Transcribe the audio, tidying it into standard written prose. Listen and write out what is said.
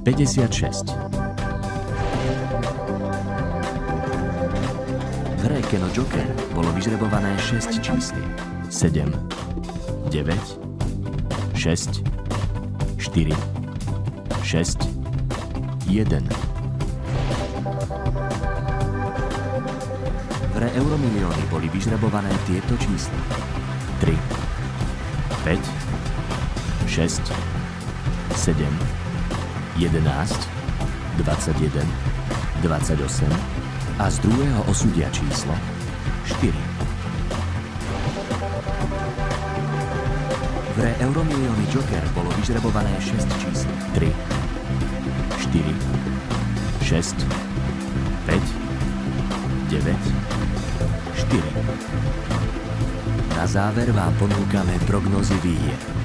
56. V hre Keno Joker bolo vyžrebované 6 čísliek. 7, 9, 6, 4, 6, 1. V hre Euromilióny boli vyžrebované tieto čísla. 3, 5, 6, 7, 11, 21, 28 a z druhého osudia číslo 4. V hre Euromilióny Joker bolo vyžrebované 6 čísel. 3, 4, 6, 5, 9, 4. Na záver vám ponúkame prognózy výhier.